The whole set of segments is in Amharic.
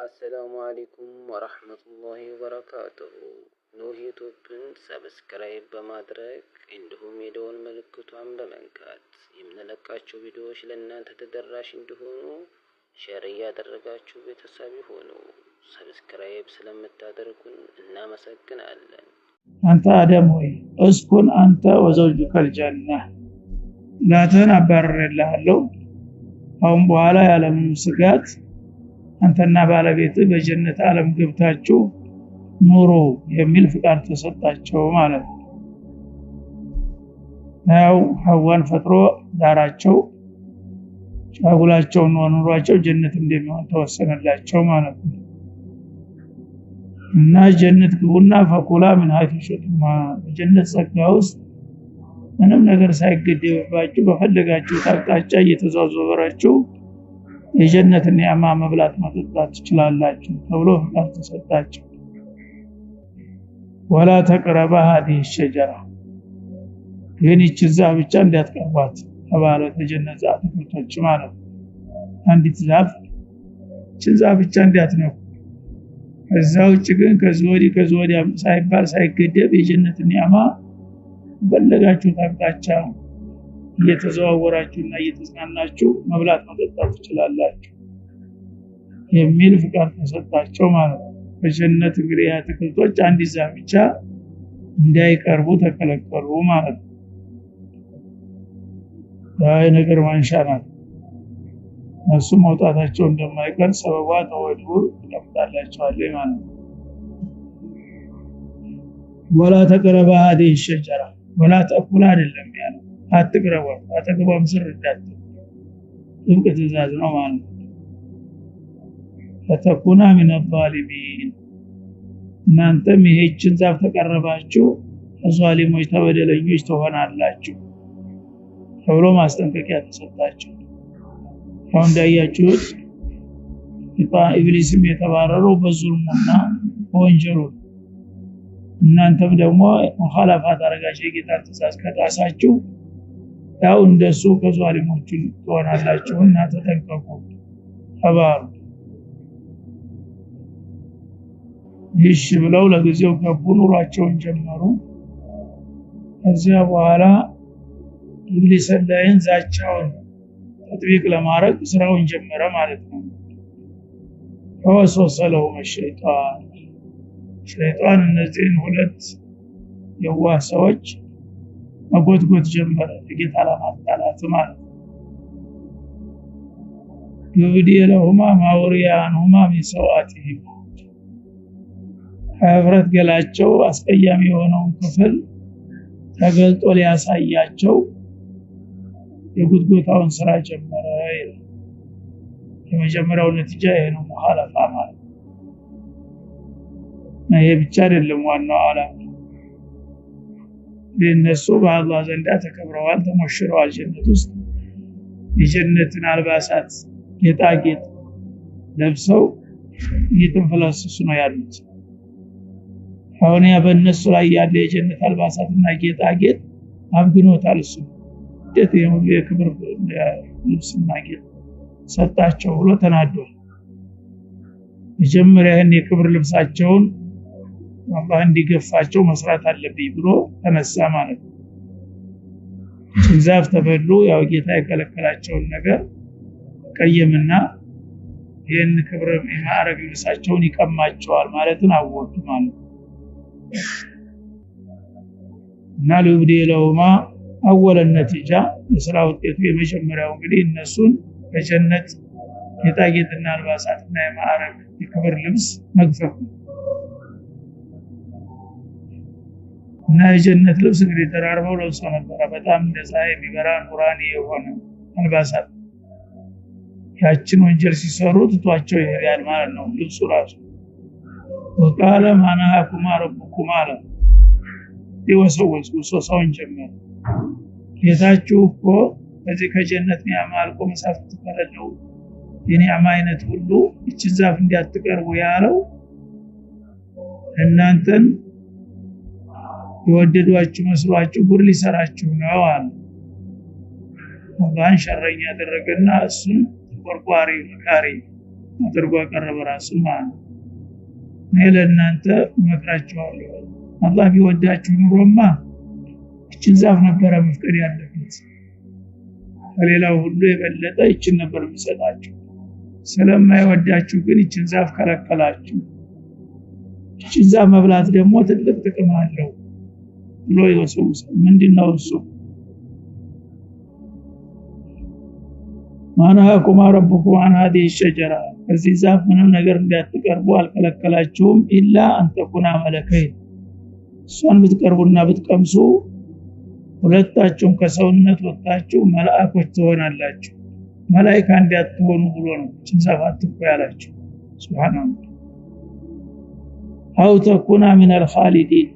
السلام عليكم ورحمة الله وبركاته ኑህ ዩቲዩብን ሰብስክራይብ በማድረግ እንዲሁም የደወል ምልክቱን በመንካት የምንለቃቸው ቪዲዮዎች ለእናንተ ተደራሽ እንዲሆኑ ሼር ያደረጋችሁ ቤተሰብ ይሁኑ። ሰብስክራይብ ስለምታደርጉን እናመሰግናለን። አንተ አደም ሆይ እስኩን አንተ ወዘውጁከል ጀነ ላተን አባረርልሃለሁ። አሁን በኋላ ያለምንም ስጋት አንተና ባለቤትህ በጀነት ዓለም ገብታችሁ ኑሩ የሚል ፍቃድ ተሰጣቸው ማለት ነው። ያው ሐዋን ፈጥሮ ዳራቸው ጫጉላቸው ኑሯቸው ጀነት እንደሚሆን ተወሰነላቸው ማለት ነው። እና ጀነት ግቡና ፈኩላ ምን ሀይቱ ሸቱማ በጀነት ጸጋ ውስጥ ምንም ነገር ሳይገደብባችሁ በፈለጋችሁ አቅጣጫ እየተዟዟራችሁ የጀነትን ኒዕማ መብላት መጠጣት ትችላላችሁ ተብሎ ፍቃድ ተሰጣቸው። ወላ ተቅረባ هذه الشجرة ግን ይህች ዛፍ ብቻ እንዳትቀርቧት ተባለ። የጀነት አትክልቶች ማለት አንዲት ዛፍ ዛፍ ብቻ እንዳትነኩ። እዛው ውጭ ግን ከዚህ ወዲያ ሳይባል ሳይገደብ የጀነት ኒዕማ በለጋችሁ አቅጣጫ እየተዘዋወራችሁና እየተዝናናችሁ መብላት መጠጣት ትችላላችሁ የሚል ፍቃድ ተሰጣቸው ማለት ነው። በጀነት እንግዲህ አትክልቶች አንዲት ዛፍ ብቻ እንዳይቀርቡ ተከለከሉ ማለት ነው። ዳይ ነገር ማንሻናት እሱ መውጣታቸው እንደማይቀር ሰበባ ተወዱ ተቀምጣላቸዋል ማለት ነው። ወላ ተቅረባ هذه الشجرة ولا تأكل አይደለም ያለው አትቅረቡ አጠገቧም ስር እንዳትሉ ጥብቅ ትእዛዝ ነው ማለት ነው። ፈተኩና من الظالمين እናንተም ይህችን ዛፍ ተቀረባችሁ ዛሊሞች ተበደለኞች ትሆናላችሁ ተብሎ ማስጠንቀቂያ ተሰጣቸው። አሁን እንዳያችሁት ኢብሊስም የተባረረው በዙልሙና በወንጀሉ እናንተም ደግሞ ሙኻለፋት አረጋችሁ የጌታ ትእዛዝ ከጣሳችሁ ያው እንደሱ ከዛሊሞች ትሆናላችሁና ተጠንቀቁ ተባሉ። ይሽ ብለው ለጊዜው ገቡ ኑሯቸውን ጀመሩ። ከዚያ በኋላ ኢብሊስ ላይን ዛቻውን ተጥቢቅ ለማድረግ ስራውን ጀመረ ማለት ነው። ወሰወሰ ለሁም ሸይጣን እነዚህን ሁለት የዋህ ሰዎች መጎትጎት ጀመረ ለጌታ ለማጣላት ማለት ነው። ይሁዲ ለሁማ ማውሪያንሁማ ሚሰዋቲሂም አፍረት ገላቸው አስቀያሚ የሆነውን ክፍል ተገልጦ ሊያሳያቸው የጉትጎታውን ስራ ጀመረ። የመጀመሪያው ነቲጃ ይሄ ነው ሙኻለፋ ማለት ነው። ይሄ ብቻ አይደለም ዋናው ዓላማ ለነሱ በአላህ ዘንድ ተከብረዋል ተሞሽረዋል። ጀነት ውስጥ የጀነትን አልባሳት ጌጣጌጥ ለብሰው እየተንፈላሰሱ ነው ያሉት። አሁን ያ በእነሱ ላይ ያለ የጀነት አልባሳትና ጌጣጌጥ አብግኖታል። እሱ የክብር ልብስና ጌጥ ሰጣቸው ብሎ ተናዷል። መጀመሪያ የክብር ልብሳቸውን አላህ እንዲገፋቸው መስራት አለብኝ ብሎ ተነሳ ማለት ነው። ዛፍ ተበሉ። ያው ጌታ የከለከላቸውን ነገር ቀየምና ይህን ክብር የማዕረግ ልብሳቸውን ይቀማቸዋል ማለትን አወጡ ማለት ነው። እና ለውዲ ለውማ አወለ ነቲጃ የሥራ ውጤቱ የመጀመሪያው እንግዲህ እነሱን በጀነት ጌጣጌጥና አልባሳትና የማዕረግ የክብር ልብስ መግፈፍ እና የጀነት ልብስ እንግዲህ ተራርበው ለብሰው ነበር። በጣም እንደፀሐይ የሚበራ ኑራኒ የሆነ አልባሳት ያችን ወንጀል ሲሰሩ ትቷቸው ይሄዳል ማለት ነው ልብሱ ራሱ። ወቃለ ማናኩማ ረብኩማ አለ ይወሰውሰውን ጀመረ። ጌታችሁ እኮ በዚህ ከጀነት ኒዕማ አልቆ መሳፍት ተከለለው የኒዕማ አይነት ሁሉ እቺ ዛፍ እንዲያትቀርቡ ያለው እናንተን የወደዷችሁ መስሏችሁ ጉር ሊሰራችሁ ነው አለ። አላህ ሸረኛ ያደረገና እሱን ተቆርቋሪ መካሪ አድርጎ አቀረበ ራሱን ማለት ነው። እኔ ለእናንተ እመክራችኋለሁ አላህ ቢወዳችሁ ኑሮማ እችን ዛፍ ነበር መፍቀድ ያለበት ከሌላው ሁሉ የበለጠ እችን ነበር የሚሰጣችሁ ስለማይወዳችሁ ግን እችን ዛፍ ከለከላችሁ እችን ዛፍ መብላት ደግሞ ትልቅ ጥቅም አለው ብሎ ይወሰውስ ምንድነው እሱ ማናኩም ረብኩም عن هذه الشجره እዚህ ዛፍ ምንም ነገር እንዳትቀርቡ አልከለከላችሁም ኢላ አን ተኩና መለከይ እሷን ብትቀርቡና ብትቀምሱ ሁለታችሁም ከሰውነት ወጣችሁ መላእክቶች ትሆናላችሁ መላእክት እንዳትሆኑ ብሎ ነው ዛፍ አትቆ ያላችሁ ሱብሃንአላህ አው ተኩና من الخالدين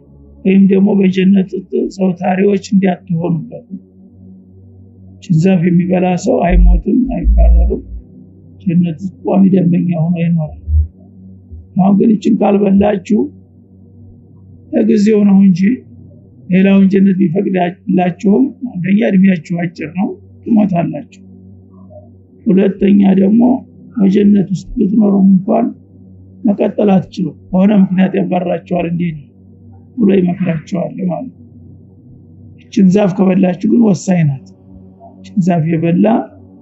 ወይም ደግሞ በጀነት ሰውታሪዎች እንዳትሆኑበት ዛፍ የሚበላ ሰው አይሞትም አይካረርም ጀነት ቋሚ ደንበኛ ሆኖ ይኖራል አሁን ግን እቺን ካልበላችሁ ለጊዜው ነው እንጂ ሌላውን ጀነት ቢፈቅድላችሁም አንደኛ እድሜያችሁ አጭር ነው ትሞታላችሁ ሁለተኛ ደግሞ በጀነት ውስጥ ብትኖሩ እንኳን መቀጠል አትችሉም ሆነ ምክንያት ያባራችኋል እንዴ ብሎ ይመክራችኋል ማለት እቺን ዛፍ ከበላችሁ ግን ወሳኝ ናት ዛፍ የበላ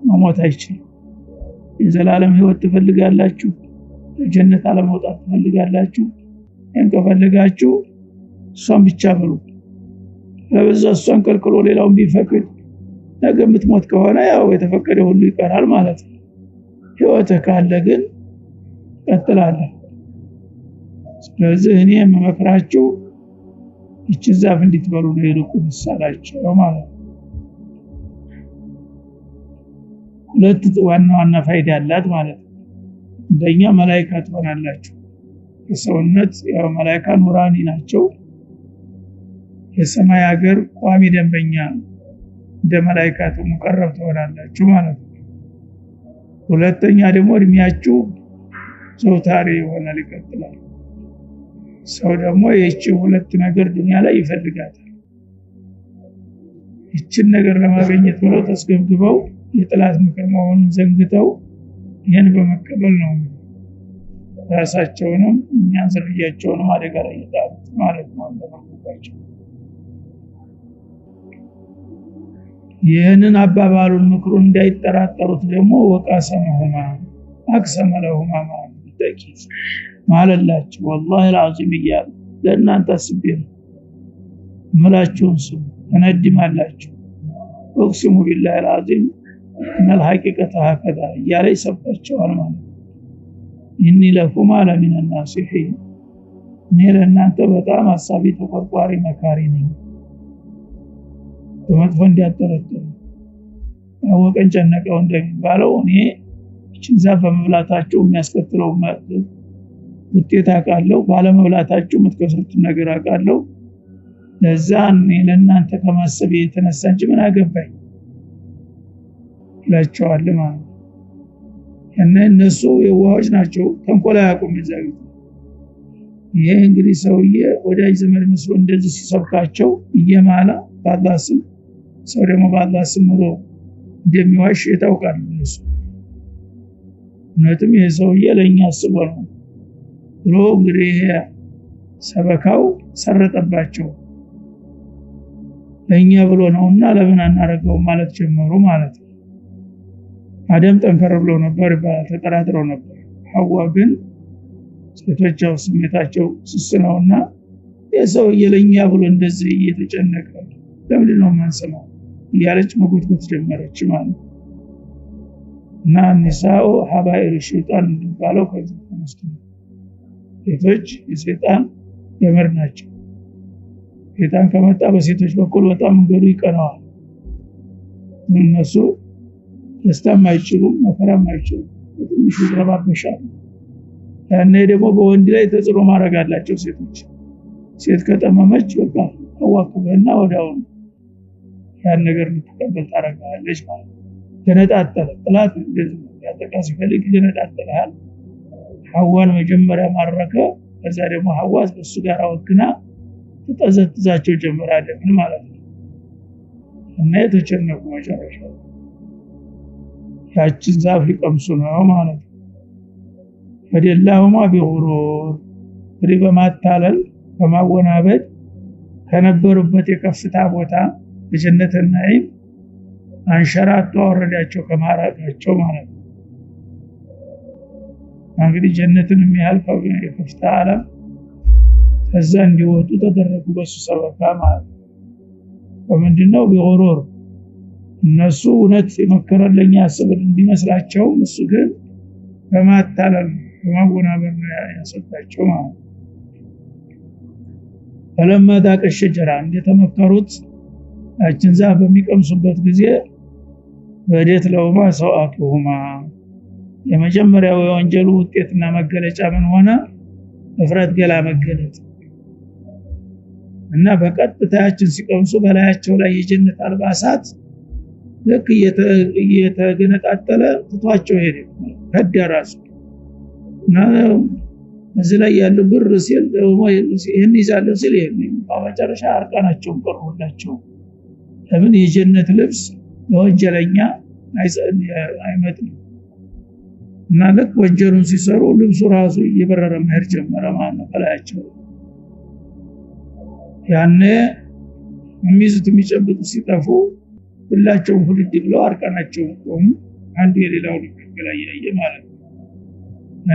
መሞት አይችልም የዘላለም ህይወት ትፈልጋላችሁ ጀነት አለመውጣት ትፈልጋላችሁ እንከፈልጋችሁ እሷን ብቻ ብሉ ለበዛ እሷን ከልክሎ ሌላውን ቢፈቅድ ነገ ምትሞት ከሆነ ያው የተፈቀደ ሁሉ ይቀራል ማለት ነው ህይወት ካለ ግን ቀጥላለህ ስለዚህ እኔ የምመክራችሁ እቺ ዛፍ እንድትበሉ ነው ይልቁንሳላችሁ ማለት ነው ሁለት ዋና ፋይዳ አላት ማለት ነው እንደኛ መላእክት ሆናላችሁ የሰውነት ያው መላእክት ኑራኒ ናቸው የሰማይ ሀገር ቋሚ ደንበኛ እንደ መላእክቱ ሙቀረብ ትሆናላችሁ ማለት ነው ሁለተኛ ደግሞ እድሜያችሁ ዘውታሪ ይሆናል ይቀጥላል ሰው ደግሞ የእቺ ሁለት ነገር ዱንያ ላይ ይፈልጋታል እቺን ነገር ለማግኘት ብለው ተስገብግበው የጥላት ምክር መሆኑን ዘንግተው ይሄን በመቀበል ነው ራሳቸውንም እኛን ዝርያቸውንም አደጋ ላይ ይጣሉት ማለት ነው እንደማውቃቸው ይሄንን አባባሉን ምክሩን እንዳይጠራጠሩት ደግሞ ወቃሰመሁማ አክሰመ ለሁማ ማለላችሁ ማለላችሁ والله العظيم ይያል ለእናንተ አስቤ ነው ምላችሁን ስሙ ተነድማላችሁ ወቅስሙ بالله العظيم ان الحقيقه هكذا ያለ ይሰጣቸዋል ማለት إني لكم على من الناصحين እኔ ለእናንተ በጣም አሳቢ ተቆርቋሪ መካሪ ነኝ ወጥፎ እንዲያጠረጥሩ አወቀን ጨነቀው እንደሚባለው እኔ እቺን ዛፍ በመብላታችሁ የሚያስከትለው ውጤት አቃለው ባለመብላታችሁ የምትከስሩት ነገር አቃለው ለዛ እኔ ለእናንተ ከማሰብ የተነሳ እንጂ ምን አገባኝ ላቸዋል ማለት እነሱ የዋሆች ናቸው ተንኮል አያውቁም ይዛሉ ይሄ እንግዲህ ሰውዬ ወዳጅ ዘመድ መስሎ እንደዚህ ሲሰብካቸው እየማላ በአላህ ስም ሰው ደግሞ በአላህ ስም ብሎ እንደሚዋሽ የታውቃል እነሱ እነቱም የሰውዬ ለኛ አስቦ ነው ብሎ እንግዲህ ሰበካው ሰረጠባቸው ለኛ ብሎ ነውና ለምን አናረገው ማለት ጀመሩ ማለት ነው አደም ጠንከር ብሎ ነበር ተጠራጥረው ነበር ሐዋ ግን ሴቶቻው ስሜታቸው ስስነውና የሰው የለኛ ብሎ እንደዚህ እየተጨነቀ ለምን ነው ማንሰማው ያለች መጉትጉት ጀመረች ማለት እና ንሳኡ ሐባኢር ሸይጣን ባለው ከዚህ ተነስቶ ሴቶች የሰይጣን የመር ናቸው ሸይጣን ከመጣ በሴቶች በኩል በጣም መንገዱ ይቀናዋል እነሱ ደስታም አይችሉም መከራም አይችሉም ትንሽ ይረባበሻል ያኔ ደግሞ በወንድ ላይ ተጽዕኖ ማድረግ አላቸው ሴቶች ሴት ከጠመመች በቃ ተዋክበና ወዳው ያን ነገር ልትቀበል ታረጋለች ማለት ተነጣጣለ ጥላት እንደዚህ ያጠቃስ ይፈልግ ይነጣጣላል ሐዋን መጀመሪያ ማረከ ከዛ ደግሞ ሐዋስ በሱ ጋር ወክና ተጠዘጥዛቸው ጀመራለ ምን ማለት ነው እና የተጨነቁ መጨረሻ ያቺን ዛፍ ሊቀምሱ ነው ማለት ነው ፈደላሁማ ቢጉሩር በማታለል በማወናበድ ከነበሩበት የከፍታ ቦታ በጀነት ነዒም አንሸራቶ አወረዳቸው ከማራቃቸው ማለት ነው። እንግዲህ ጀነትን የሚያህል ከፍታ ዓለም ከዛ እንዲወጡ ተደረጉ በሱ ሰበብ ማለት ነው። በምንድነው? ቢጉሩር እነሱ እውነት የመከረለኛ ያስብል እንዲመስላቸው እሱ ግን በማታለል በማወናበድ ነው ያሰጣቸው ማለት ነው። ፈለማ ዳቀ ሸጀራ እንደተመከሩት ያችን ዛፍ በሚቀምሱበት ጊዜ በዴት ለውማ ሰዋቱሁማ የመጀመሪያው የወንጀሉ ውጤትና መገለጫ ምን ሆነ? እፍረት ገላ መገለጥ እና በቀጥታ ያችን ሲቀምሱ በላያቸው ላይ የጀነት አልባሳት ልክ እየተገነጣጠለ ትቷቸው ሄደ ከደራሱ እና እዚህ ላይ ያለው ብር ሲል ደግሞ ይሄን ይዛለ ሲል ይሄን በመጨረሻ አርቃናቸውን ቀርቦላቸው። ለምን? የጀነት ልብስ ለወንጀለኛ አይመጥም እና ልክ ወንጀሉን ሲሰሩ ልብሱ ራሱ እየበረረ መሄድ ጀመረ ማለት ነው ከላያቸው። ያኔ የሚይዙት የሚጨብጡ ሲጠፉ ሁላቸውም ሁልድ ብለው አርቃናቸውን ቆሙ። አንዱ የሌላውን ይገላያየ ማለት ነው።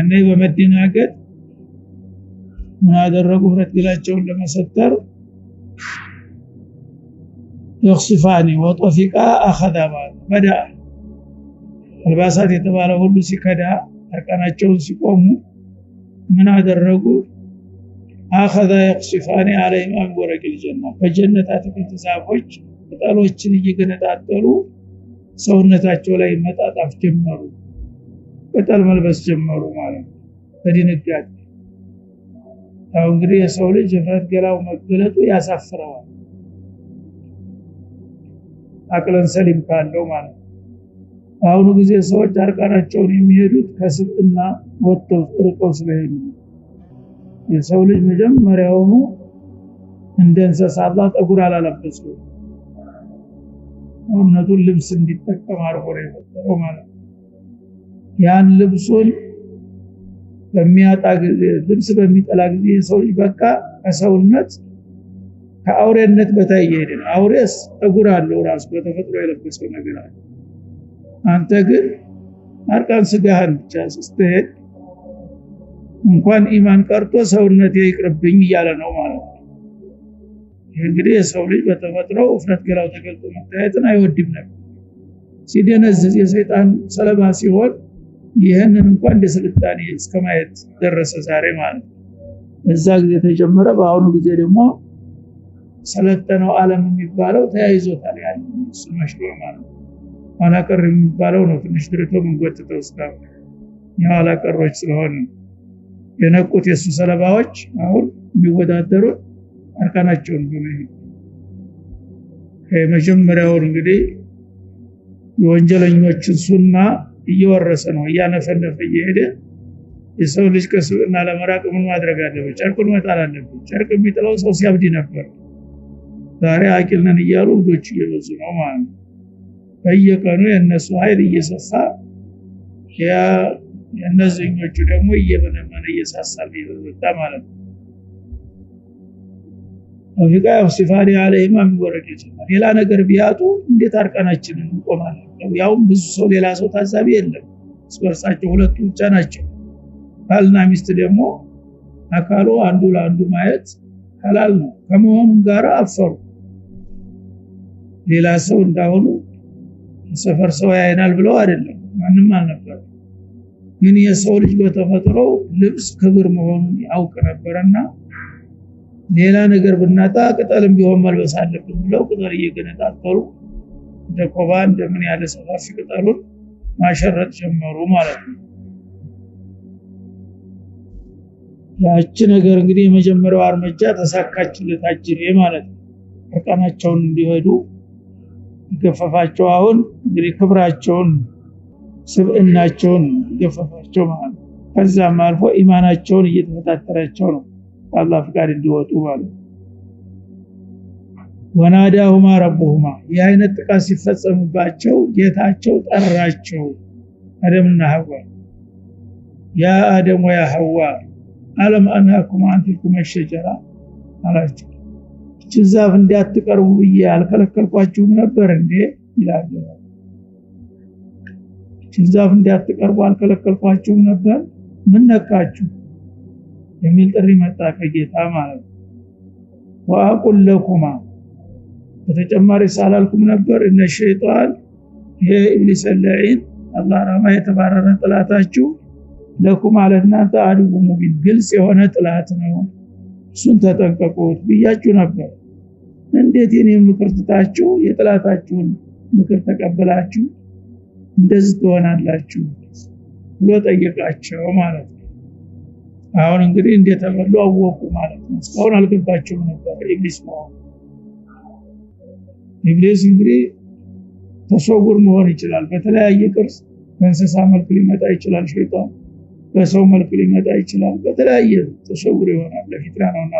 እና በመደናገጥ ምን አደረጉ? ፍረት ገላቸውን ለመሰተር يخصفان وطفقا اخذا بدا الباسات የተባለው ሁሉ ሲከዳ አርቃናቸውን ሲቆሙ ምን አደረጉ? اخذ يخصفان عليهما من ورق الجنه በጀነት አትክልት ዛፎች ቅጠሎችን እየገነጣጠሉ ሰውነታቸው ላይ መጣጣፍ ጀመሩ። ቅጠል መልበስ ጀመሩ ማለት ነው በድንጋጤ። ያው እንግዲህ የሰው ልጅ ፍረት ገላው መገለጡ ያሳፍረዋል አቅለን ሰሊም ካለው ማለት ነው። አሁን ጊዜ ሰዎች አርቃናቸውን የሚሄዱት ከስብና ወጥተው ርቀው ስለሄዱ የሰው ልጅ መጀመሪያውኑ እንደ እንስሳ አላህ ጠጉር አላለበሰው እነቱን ልብስ እንዲጠቀም አርጎ ነው የፈጠረው ማለት ነው። ያን ልብሱን በሚያጣ ጊዜ ልብስ በሚጠላ ጊዜ ሰው ልጅ በቃ ከሰውነት ከአውሬነት በታይ ይሄዳል። አውሬስ ጠጉር አለው ራሱ በተፈጥሮ የለበሰው ነገር አለ። አንተ ግን አርቃን ስጋህን ብቻ ስትሄድ እንኳን ኢማን ቀርቶ ሰውነት ይቅርብኝ እያለ ነው ማለት ነው። እንግዲህ የሰው ልጅ በተፈጥሮ ፍረት ገላው ተገልጦ መታየትን አይወድም ነበር። ሲደነዝዝ የሰይጣን ሰለባ ሲሆን ይሄንን እንኳን ለስልጣኔ እስከማየት ደረሰ ዛሬ ማለት ነው። እዛ ጊዜ ተጀመረ። በአሁኑ ጊዜ ደግሞ ሰለጠነው ዓለም የሚባለው ተያይዞታል ያን እሱ መሽሎ ማለት ነው። አላቀር የሚባለው ነው ትንሽ ድርቶ መንጎትተው እስካሁን ያው አላቀሮች ስለሆነ የነቁት የሱ ሰለባዎች አሁን የሚወዳደሩት አርካናቸውን በመሄድ ከመጀመሪያው እንግዲህ የወንጀለኞችን ሱና እየወረሰ ነው እያነፈነፈ እየሄደ የሰው ልጅ ከሱና ለመራቅ ምን ማድረግ አለበት? ጨርቁን መጣል አለበት። ጨርቅ የሚጥለው ሰው ሲያብድ ነበር። ዛሬ አቂልነን እያሉ ልጆች እየበዙ ነው ማለት ነው። በየቀኑ የነሱ ኃይል እየሰፋ የነዚህኞቹ ደግሞ እየበነመነ እየሳሳ ይወጣ ማለት ነው። ወይጋ ሲፋሪ عليهما من ورق الجنة ሌላ ነገር ቢያጡ እንዴት አርቃናችንን እንቆማለን? ያው ብዙ ሰው ሌላ ሰው ታዛቢ የለም። ስወርሳቸው ሁለቱ ብቻ ናቸው። ባልና ሚስት ደግሞ አካሉ አንዱ ለአንዱ ማየት ሐላል ነው ከመሆኑም ጋር አፈሩ። ሌላ ሰው እንዳሆኑ ሰፈር ሰው ያይናል ብለው አይደለም ማንንም አልነበር። ግን የሰው ልጅ በተፈጥሮ ልብስ ክብር መሆኑን ያውቅ ነበርና ሌላ ነገር ብናጣ ቅጠልም ቢሆን መልበስ አለብን ብለው ቅጠል እየገነጣጠሉ ደቆባ እንደምን ያለ ሰፋፊ ቅጠሉን ማሸረጥ ጀመሩ ማለት ነው። ያቺ ነገር እንግዲህ የመጀመሪያው እርምጃ ተሳካችለት አጅሬ ማለት ነው። አርቃናቸውን እንዲሄዱ ገፈፋቸው። አሁን እንግዲህ ክብራቸውን ስብዕናቸውን ገፈፋቸው ማለት ነው። ከዛም አልፎ ኢማናቸውን እየተፈታተራቸው ነው አላህ ፍቃድ እንዲወጡ ማለት ነው። ወናዳሁማ ረቡሁማ የአይነት ጥቃት ሲፈጸምባቸው ጌታቸው ጠራቸው አደምና ሐዋ ያ አደም ወያ ሐዋ አለም አንሃኩም አን ትልኩም الشجره አላችሁ ዛፍ እንዳትቀርቡ ብዬ አልከለከልኳችሁም ነበር እንዴ ይላል ዛፍ እንዳትቀርቡ አልከለከልኳችሁም ነበር ምን ነካችሁ የሚል ጥሪ መጣ ከጌታ ማለት ወአቁል ለኩማ በተጨማሪ ሳላልኩም ነበር እነ ሸይጣን የኢብሊስ ለዒን አላህ ረማ የተባረረ ጥላታችሁ ለኩም አለናንተ አድቡ ሙቢን ግልጽ የሆነ ጥላት ነው እሱን ተጠንቀቁት ብያችሁ ነበር እንዴት የኔን ምክር ትታችሁ የጥላታችሁን ምክር ተቀበላችሁ እንደዚህ ትሆናላችሁ ብሎ ጠየቃቸው ማለት ነው አሁን እንግዲህ እንደተበሉ አወቁ ማለት ነው እስካሁን አልገባቸውም ነበር ኢብሊስ ነው ኢብሊስ እንግዲህ ተሰውር መሆን ይችላል በተለያየ ቅርጽ በእንስሳ መልክ ሊመጣ ይችላል ሸይጣን በሰው መልክ ሊመጣ ይችላል በተለያየ ተሰውር ይሆናል ለፊትራ ነውና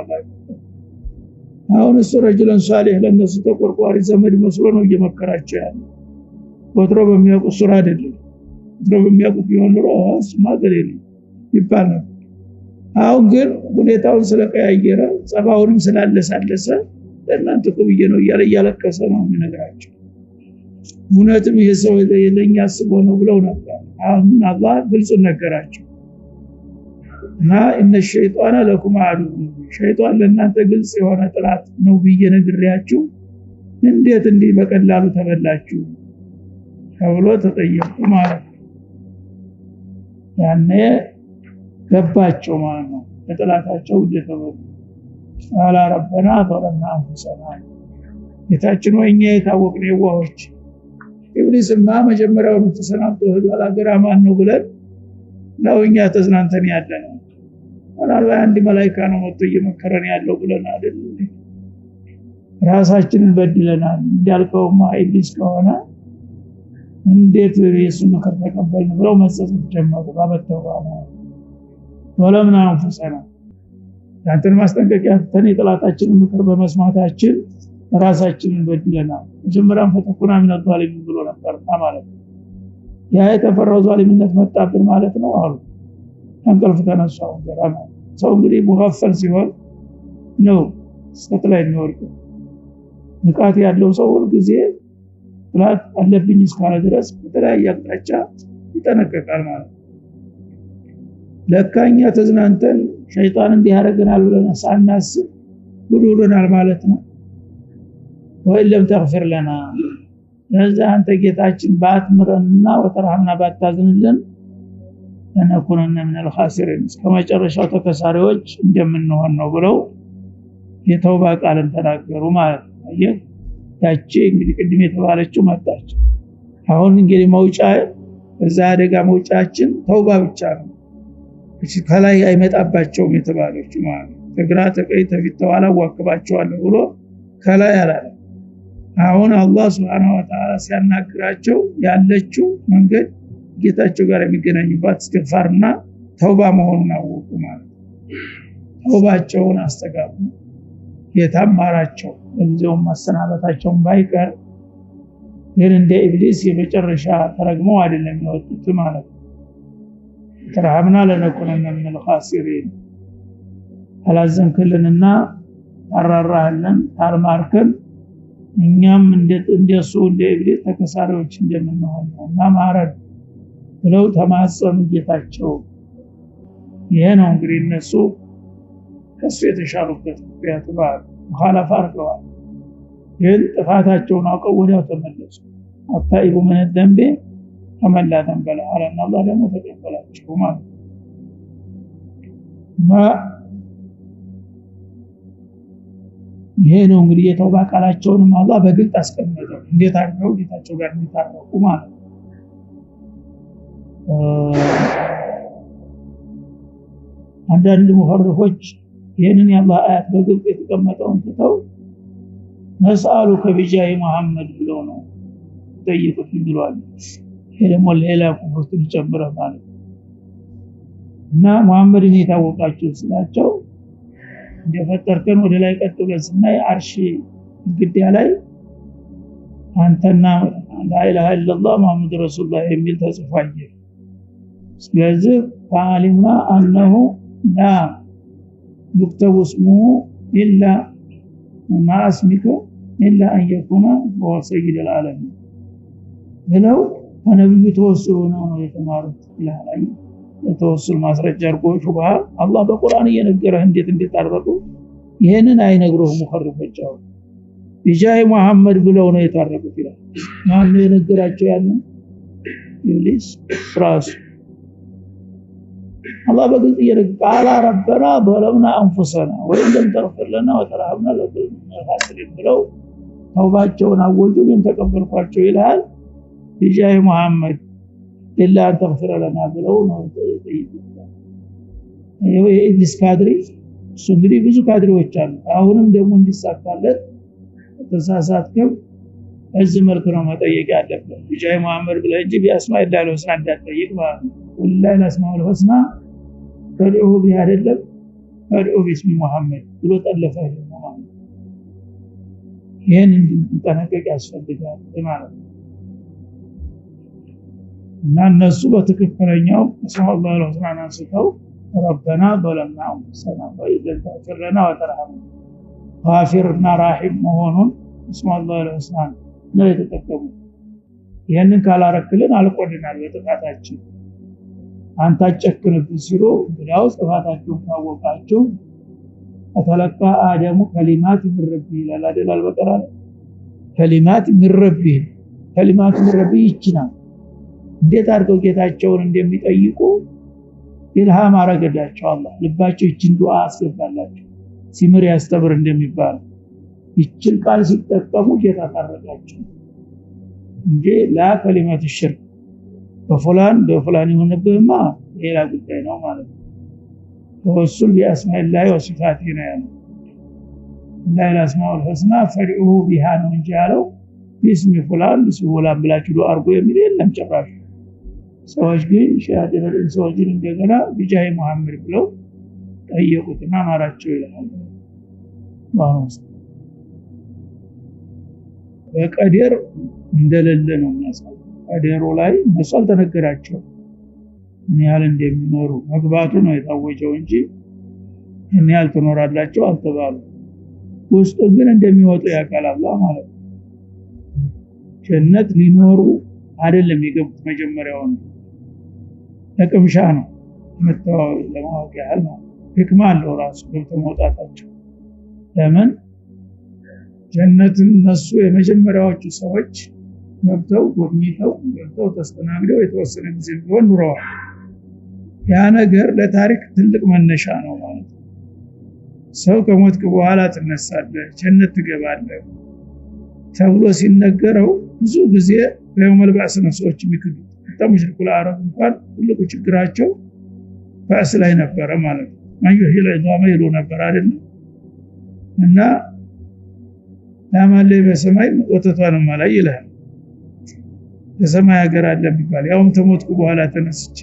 አሁን እሱ ረጅለን ሷሊህ ለነሱ ተቆርቋሪ ዘመድ መስሎ ነው እየመከራቸው ያለው ወትሮ በሚያውቁት ሱራ አይደለም ወትሮ በሚያውቁት ቢሆን ኑሮ ማገር የለም ይባላል አሁን ግን ሁኔታውን ስለቀያየረ ጸባውንም ስላለሳለሰ ለእናንተ ቆብዬ ነው እያለቀሰ ነው የሚነግራቸው ሙነትም ይሄ ሰው የለኛ አስቦ ነው ብለው ነበር አሁን አላህ ግልጽ ነገራቸው እና እነ ሸይጣን ለኩም አዱ ሸይጣን ለእናንተ ግልጽ የሆነ ጥላት ነው ብዬ ነግሬያችሁ እንዴት እንዲህ በቀላሉ ተበላችሁ ተብሎ ተጠየቁ ማለት ያኔ ገባቸው ማለት ነው በጥላታቸው እንደተበሉ አላ ረበና ተወለና አንፈሰና የታችን ወይኛ የታወቅነው የዋሆች ኢብሊስማ መጀመሪያው ተሰናብቶ ሄዷል አገራማን ነው ብለን ነው እኛ ተዝናንተን ያለነው አላህ አንድ መላእክት ነው መጥቶ እየመከረን ያለው ብለን አይደል ራሳችንን በድለናል እንዳልከውማ ኢብሊስ ከሆነ እንዴት የሱ ምክር ተቀበልን ብለው መጸጸት ጀመሩ ባበተዋና ወለምና አንፈሰና ያንተን ማስጠንቀቂያ ተኔ ጥላታችንን ምክር በመስማታችን ራሳችንን በድለናል መጀመሪያም ፈተኩና ምን አጥዋሊም ብሎ ነበር ማለት ያ የተፈራው ዛሊምነት መጣብን ማለት ነው አሉ አንቀልፍ ተነሳው ገራማ ሰው እንግዲህ ሙገፈል ሲሆን ነው ሰጥላይ ነው ንቃት ያለው ሰው ሁሉ ጊዜ ጥላት አለብኝ እስካለ ድረስ በተለያየ አቅጣጫ ይጠነቀቃል ማለት ለካኛ ተዝናንተን ሸይጣን እንዲያረጋናል ብለን ሳናስብ ጉዱሩናል ማለት ነው ወይለም ተغفر لنا ለዛ አንተ ጌታችን ባትምረንና ወተራህምና ባታዝንልን ለነኩነና من الخاسرين ከመጨረሻው ተከሳሪዎች እንደምንሆን ነው ብለው የተውባ ቃልን ተናገሩ ማለት ነው ያቺ እንግዲህ ቅድም የተባለችው መጣች አሁን እንግዲህ መውጫ እዛ አደጋ መውጫችን ተውባ ብቻ ነው እሺ ከላይ አይመጣባቸውም የተባለችው ማለት ተግራ ተቀይ ተፊተዋላ ዋክባቸዋለሁ ብሎ ከላይ አላለ አሁን አላህ Subhanahu Wa Ta'ala ሲያናግራቸው ያለችው መንገድ ጌታቸው ጋር የሚገናኙባት እስትግፋርና ተውባ መሆኑን አወቁ ማለት ተውባቸውን አስተጋቡ የታማራቸው እንጀው ማሰናበታቸውን ባይቀር ግን እንደ ኢብሊስ የመጨረሻ ተረግመው አይደለም የወጡት ማለት ተራህምና ለነኩነና من الخاسرين አላዘንክልንና አራራህልን ታርማርከን እኛም እንደሱ እንደ ኢብሊስ ተከሳሪዎች እንደምንሆን እና ማረድ ብለው ተማጸኑ ጌታቸው ይሄ ነው እንግዲህ እነሱ ከሱ የተሻሉበት ምክንያት ሙኻለፋ አድርገዋል ግን ጥፋታቸውን አውቀው ወዲያው ተመለሱ አታይቡ ምን ደንቤ ተመላተን በላ አለና አላህ ደግሞ ተቀበላቸው ማለት ይሄ ነው እንግዲህ የተውባ ቃላቸውንም አላህ በግልጽ አስቀመጠው እንዴት አድርገው ጌታቸው ጋር እንዲታረቁ ማለት አንዳንድ ሙፈርዶች ይሄንን የአላህ አያት በግልጽ የተቀመጠውን ተተው መስአሉከ ቢጃሂ መሐመድ ብለው ነው ጠይቁት ይሏል ይሄ ደግሞ ሌላ ኩፍርን ጨምረ ማለት እና መሐመድን የታወቃቸው ስላቸው እንደፈጠርከን ወደ ላይ ቀጥ ብለን ስናይ አርሺ ግድያ ላይ አንተና ላ ኢላሃ ኢላላህ ሙሐመድ ረሱላህ የሚል ተጽፏል ስለዚህ فعلمنا أنه لا يكتب اسمه إلا مع اسمك إلا أن يكون هو سيد العالمين ብለው ከነብዩ ተወስሎ ነው የተማሩት ይላል። የተወስል ማስረጃ አርጎ ሹብሃ አላህ በቁርአን እየነገረህ እንዴት አደረጉ ይሄንን አይነግሩህም ሙኸርፎች አው ቢጃይ መሐመድ ብለው ነው የታረቁት ይላል። ማን ነው የነገራቸው ያንን? ኢብሊስ ራሱ። አላህ በግልጽ ይረጋላ ረበና በለምና አንፈሰና ወይም ተርፈለና ወተራህምና ለኩል ብለው ተውባቸውን አወጁ ግን ተቀበልኳቸው ይላል። ቢጃይ መሐመድ ኢላ ተግፍር ለና ብለው ነው ጠይቀው። ይሄ ኢብሊስ ካድሪ እሱ እንግዲህ ብዙ ካድሪዎች አሉ። አሁንም ደግሞ እንዲሳካለት ተሳሳትከው እዚህ መልኩ ነው መጠየቅ ያለበት። ቢጃይ መሐመድ ብለህ እንጂ ቢአስማኢ ላሂል ሁስና እንዳትጠይቅ ማለት ነው። ወላሂ አስማኡል ሁስና ተድዑ ቢሃ አይደለም ተድዑ ቢስሚ መሐመድ ብሎ ጠለፈ ማለት ነው። ይሄን እንድንጠነቀቅ ያስፈልጋል ማለት ነው። እና እነሱ በትክክለኛው አስማኡል ሁስና አንስተው ረበና በለምና አንፈሰና ወኢዘን ተግፍርለና ወተርሐምና ጋፊርና ራሂም መሆኑን አስማኡል ሁስና ነው የተጠቀሙት። ይሄንን ካላረክልን አልቆልናል በጥፋታችን አንተ አጨክንብን ሲሉ ብላው ጥፋታቸውን ካወቃቸው ከተለቃ አደሙ ከሊማት من ربي ይላል አይደል አልበቀራ ከሊማት من ربي ከሊማት من ربي ይችላል። እንዴት አድርገው ጌታቸውን እንደሚጠይቁ ኢልሃም አረጋቸው አላህ ልባቸው ይችን ዱዓ አስገባላቸው ሲምር ያስተብር እንደሚባል ይችን ቃል ሲጠቀሙ ጌታ ታረቃቸው እንጂ ላ ከሊማት ሽርክ በፍላን ይሆንብህማ ሌላ ጉዳይ ነው ማለት ነው። ተወሱል ቢአስማኢ ላሂ ወሲፋቲሂ ነው ያለው። ላይላ አስማኡል ሁስና ፈድዑ ቢሃ ነው እንጂ ያለው ቢስሚ ፍላን ቢስሙላን ብላችሁ ዱዓ አርጉ የሚል የለም ጭራሽ። ሰዎች ግን ሻዲረል ሰዎችን እንደገና ቢጃይ መሐመድ ብለው ጠየቁትና ማራቸው ይላል። ማውስ በቀደር እንደሌለ ነው የሚያሳየው። ቀደሩ ላይ መስዋዕት ተነገራቸው ምን ያህል እንደሚኖሩ መግባቱ ነው የታወጀው እንጂ ምን ያህል ተኖራላቸው አልተባሉ። ውስጡ ግን እንደሚወጡ ያውቃል አላህ ማለት ነው። ጀነት ሊኖሩ አይደለም የገቡት መጀመሪያው ነው ለቅምሻ ነው መተው ለማወቅ ያህል ነው። ህክማ አለው ራሱ ገብተው መውጣታቸው። ለምን ጀነትን እነሱ የመጀመሪያዎቹ ሰዎች ገብተው ጎብኝተው ገብተው ተስተናግደው የተወሰነ ጊዜ ቢሆን ኑረዋል። ያ ነገር ለታሪክ ትልቅ መነሻ ነው ማለት ነው። ሰው ከሞት በኋላ ትነሳለህ ጀነት ትገባለህ ተብሎ ሲነገረው ብዙ ጊዜ በየውመል ባዕስ ነው ሰዎች የሚክዱት። ተሙሽሪኩል አረብ እንኳን ትልቁ ችግራቸው ባዕስ ላይ ነበረ ማለት ነው። ማየው ይላል ይሉ ነበር አይደል? እና ያማለ በሰማይ ወተቷን ማላይ ይላል በሰማይ ሀገር አለ ቢባል ያውም ተሞትኩ በኋላ ተነስቼ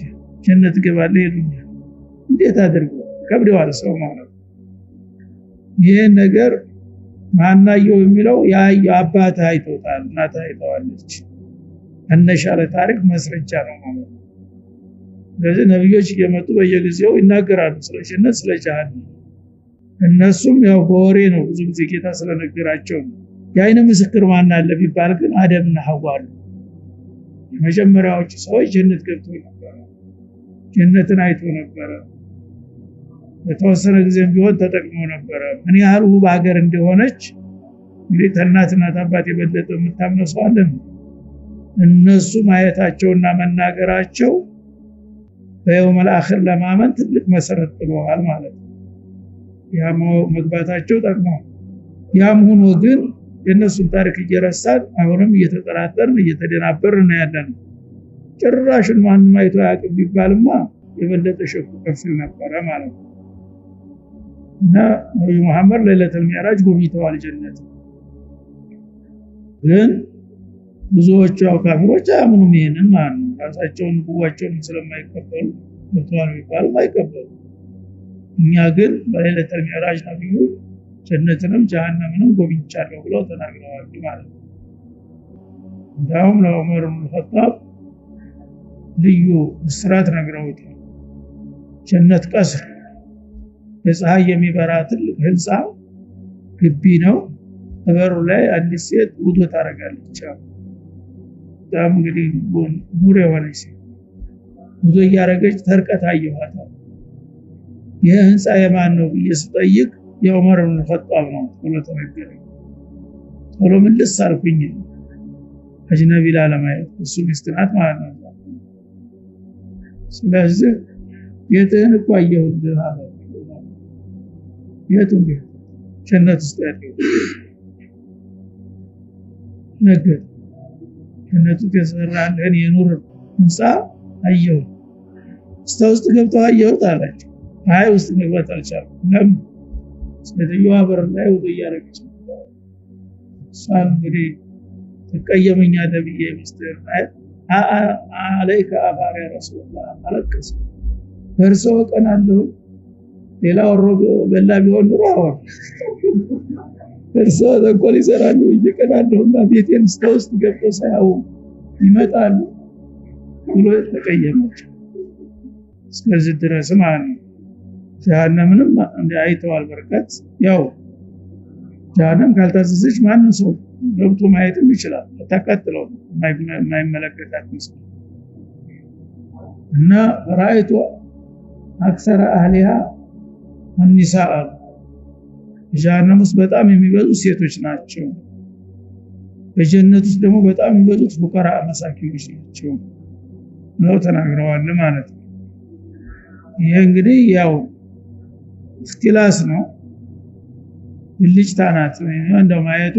ጀነት ገባለህ ይሉኛል። እንዴት አድርገው ከብደዋል ሰው ማለት ነው። ይሄ ነገር ማናየው የሚለው ያ አባታ አይቶታል እናታ አይተዋለች እነሻለ ታሪክ መስረጃ ነው ማለት ነው። ስለዚህ ነብዮች እየመጡ በየጊዜው ይናገራሉ ስለ ጀነት ስለ ጀሃነም። እነሱም ያው በወሬ ነው ብዙ ጊዜ ጌታ ስለነገራቸው ያይነ ምስክር ማን አለ ቢባል ግን አደምና ሐዋ አሉ። የመጀመሪያዎቹ ሰዎች ጀነት ገብተው ነበር ጀነትን አይቶ ነበር የተወሰነ ጊዜም ቢሆን ተጠቅመው ነበር። ምን ያህል ውብ ሀገር እንደሆነች እንግዲህ ተናትና አባት የበለጠ የምታምነው ሰው አለ። እነሱ ማየታቸውና መናገራቸው በየውመል አኺር ለማመን ትልቅ መሰረት ጥለዋል ማለት ነው። ያም መግባታቸው ጠቅሞ ያም ሆኖ ግን የነሱን ታሪክ እየረሳን አሁንም እየተጠራጠርን እየተደናበርን ያለነው ጭራሽን ማንም አይቶ ያቅም ቢባልማ የበለጠ ሸኩ ከፍል ነበር ማለት ነው። እና ነብዩ መሐመድ ለይለቱል ሚዕራጅ ጎብኝተዋል ጀነት። ግን ብዙዎቹ ካፊሮች አያምኑም ይሄንን ማለት ነው። ራሳቸውን ንቡዋቸውን ስለማይቀበሉ ወጥቷል ይባል ማይቀበሉ። እኛ ግን በለይለቱል ሚዕራጅ ነብዩ ጀነትንም ጀሃነምንም ጎብኝቻለሁ ብለው ተናግረዋል ማለት ነው። እንዳውም ለዑመር ኢብኑ ኸጣብ ልዩ ምስራት ነግረውታል። ጀነት ቀስር በፀሐይ የሚበራ ትልቅ ህንጻ ግቢ ነው። በበሩ ላይ አንዲት ሴት ውዱ ታረጋለች። በጣም እንግዲህ ኑር የሆነች ሴት ውዱ እያረገች ተርቀት አየኋት። ይህ ህንጻ የማን ነው ብዬ ስጠይቅ የዑመር ኢብኑ ኸጣብ ነው ብሎ ተነገረኝ። ቶሎ ምልስ አልኩኝ። አጅነቢ ላለማየት እሱ ሚስት ናት ማለት ነው። ስለዚህ የትህን እኮ አየሁት አለ። የቱ ቤት? ጀነት ውስጥ ያለው ነገር ጀነት ውስጥ የተሰራልን የኑር ህንጻ አየሁ። ውስጥ ገብተው አየሁት አላቸው። አይ ውስጥ መግባት አልቻልኩም። ለምን? ስለዚህ በር ላይ ወደ ያረጋች ሳን እንግዲህ ተቀየመኛ ነብዬ ሚስጥር አለይከ አባሪ ረሱላህ አለከስ በርሶ ቀናለሁ ሌላ ወሮ በላ ቢሆን ኑሮ አወር በርሶ ተቆል ይሰራሉ እየቀናለሁና ቤቴን ውስጥ ገብቶ ሳያው ይመጣሉ ብሎ ተቀየመች። ስለዚህ ድረስ ማለት ነው ጀሃነምንም አይተዋል። በርቀት ያው ጀሃነም ካልታዘዘች ማንም ሰው ገብቶ ማየትም ይችላል። ተከትለው የማይመለከታት ምስል እና ራይቱ አክሰረ አህሊሃ النساء ጀሃነም ውስጥ በጣም የሚበዙ ሴቶች ናቸው። በጀነት ውስጥ ደግሞ በጣም የሚበዙት ፉቀራ መሳኪኖች ናቸው ነው ተናግረዋል ማለት ነው። ይሄ እንግዲህ ያው እክትላስ ነው። ልጅታ ናት እንደው ማየቷ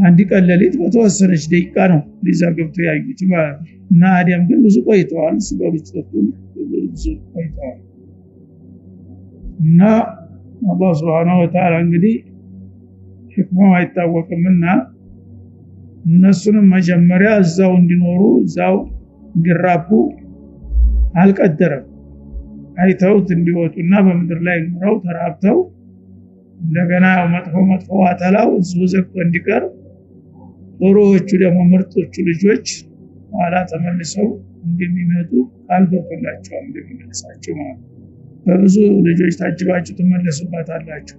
አንድ ቀን ሌሊት በተወሰነች ደቂቃ ነው ሊዛ ገብቶ ያዩት ማለት ነው። እና አዲያም ግን ብዙ ቆይተዋል። ሲበሉት ብዙ ቆይተዋል። እና አላህ Subhanahu Wa Ta'ala እንግዲህ ህክማው አይታወቅምና እነሱንም መጀመሪያ እዛው እንዲኖሩ እዛው እንዲራቡ አልቀደረም። አይተውት እንዲወጡና በምድር ላይ ኑረው ተራብተው እንደገና መጥፎ አተላው እዚሁ ዘግቶ እንዲቀር ጥሩዎቹ ደግሞ ምርጦቹ ልጆች ኋላ ተመልሰው እንደሚመጡ ቃል ገብቶላቸዋል እንደሚመልሳቸው ማለት ነው። በብዙ ልጆች ታጅባችሁ ትመለሱባታላችሁ።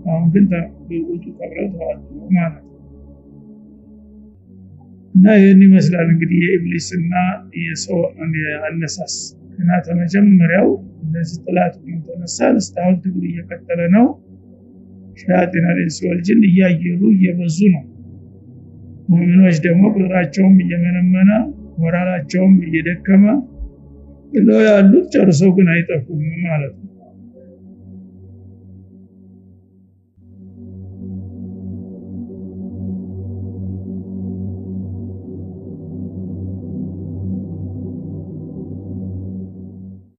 አሁን ግን በውጡ ተብለው ተዋጡ ማለት ነው። እና ይህን ይመስላል እንግዲህ የኢብሊስና የሰው አነሳስ እና ተመጀመሪያው እነዚህ ጥላት ተነሳል እስካሁን ትግል እየቀጠለ ነው። ሸያጢን አልኢንስ ወልጅን እያየሉ እየበዙ ነው። ሙእሚኖች ደግሞ ቁጥራቸውም እየመነመነ ሞራላቸውም እየደከመ ነው ያሉት። ጨርሰው ግን አይጠፉም ማለት ነው።